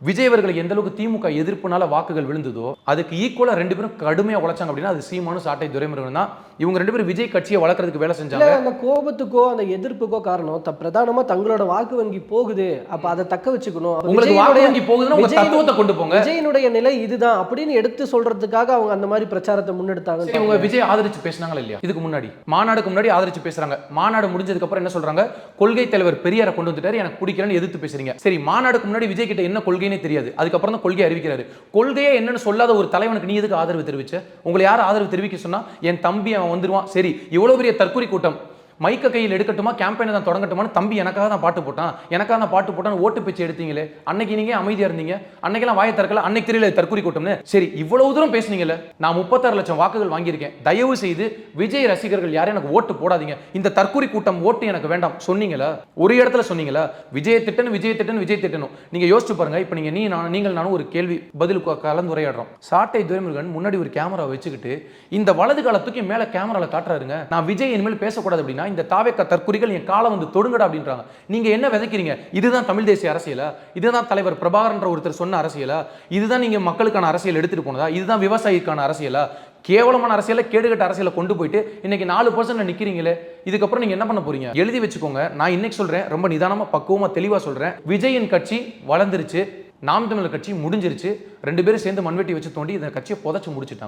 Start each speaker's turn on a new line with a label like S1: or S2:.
S1: விஜய் அவர்களுக்கு எந்த அளவுக்கு திமுக எதிர்ப்புனால வாக்குகள் விழுந்ததோ அதுக்கு ஈக்குவலா ரெண்டு பேரும் கடுமையா உழைச்சாங்க அப்படின்னா அது சீமானும் சாட்டை துரைமுருகன் தான். இவங்க ரெண்டு பேரும் விஜய் கட்சியை வளர்க்கறதுக்கு வேலை செஞ்சாங்க.
S2: அந்த கோபத்துக்கோ அந்த எதிர்ப்புக்கோ காரணம் பிரதானமா தங்களோட வாக்கு வங்கி போகுது, அப்ப அதை தக்க வச்சுக்கணும்.
S1: உங்களுக்கு வாக்கு வங்கி போகுதுன்னா உங்க தத்துவத்தை கொண்டு போங்க.
S2: விஜயனுடைய நிலை இதுதான் அப்படின்னு எடுத்து சொல்றதுக்காக அவங்க அந்த மாதிரி பிரச்சாரத்தை முன்னெடுத்தாங்க.
S1: இவங்க விஜய் ஆதரிச்சு பேசினாங்களா இல்லையா? இதுக்கு முன்னாடி மாநாடுக்கு முன்னாடி ஆதரிச்சு பேசுறாங்க. மாநாடு முடிஞ்சதுக்கு அப்புறம் என்ன சொல்றாங்க? கொள்கை தலைவர் பெரியாரை கொண்டு வந்துட்டாரு, எனக்கு பிடிக்கலன்னு எதிர்த்து பேசுறீங்க. சரி, மாநாடுக்கு முன்னாடி விஜய் கிட்ட என்ன கொள்கைனே தெரியாது, அதுக்கப்புறம் தான் கொள்கை அறிவிக்கிறாரு. கொள்கையே என்னன்னு சொல்லாத ஒரு தலைவனுக்கு நீ எதுக்கு ஆதரவு தெரிவிச்ச? உங்களை யார் ஆதரவு தெரிவிக்க சொன்னா? என் தம்பி அவன் வந்துருவான். சரி, இவ்வளவு பெரிய தற்கொலை கூட்டம் மைக்க கையில் எடுக்கட்டுமா, கேம்பெயினை தான் தொடங்கட்டுமான்னு தம்பி எனக்காக தான் பாட்டு போட்டான் ஓட்டு பேச்சு எடுத்தீங்களே, அன்னைக்கு நீங்க அமைதியா இருந்தீங்க, அன்னைக்கெல்லாம் வாயை திறக்கல, அன்னைக்கு தெரியல தற்கொலை கூட்டம்னு. சரி, இவ்வளவு தூரம் பேசுனீங்கல்ல, நான் 36 லட்சம் வாக்குகள் வாங்கியிருக்கேன், தயவு செய்து விஜய் ரசிகர்கள் யாரும் எனக்கு ஓட்டு போடாதீங்க, இந்த தற்கொலை கூட்டம் ஓட்டு எனக்கு வேண்டாம் சொன்னீங்களா? ஒரு இடத்துல சொன்னீங்களா? விஜய் திட்டணும். நீங்க யோசிச்சு பாருங்க. இப்ப நீங்கள் நானும் ஒரு கேள்வி பதில் கலந்துரையாடுறோம். சாட்டை துரைமுருகன் முன்னாடி ஒரு கேமரா வச்சுக்கிட்டு இந்த வலது காலத்துக்கு மேல கேமரால காட்டுறாருங்க, நான் விஜய் இனிமேல் பேசக்கூடாது அப்படின்னா இந்த தாவேக்கா தற்குறிகள் என் காலம் வந்து தொடுங்கடா அப்படின்றாங்க. நீங்க என்ன விதைக்கிறீங்க? இதுதான் தமிழ் தேசிய அரசியலா? இதுதான் தலைவர் பிரபாகரன்ற ஒருத்தர் சொன்ன அரசியலா? இதுதான் நீங்க மக்களுக்கான அரசியல் எடுத்துட்டு போனதா? இதுதான் விவசாயிக்கான அரசியலா? கேவலமான அரசியல, கேடுகட்ட அரசியலை கொண்டு போயிட்டு இன்னைக்கு 4% நிக்கிறீங்களே, இதுக்கப்புறம் நீங்க என்ன பண்ண போறீங்க? எழுதி வச்சுக்கோங்க. நான் இன்னைக்கு சொல்றேன், ரொம்ப நிதானமா பக்குவமா தெளிவா சொல்றேன். விஜயின் கட்சி வளர்ந்துருச்சு, நாம் தமிழர் கட்சி முடிஞ்சிருச்சு. ரெண்டு பேரும் சேர்ந்து மண்வெட்டி வச்சு தோண்டி இந்த கட்சியை புதைச்சு முடிச்சுட்டாங்க.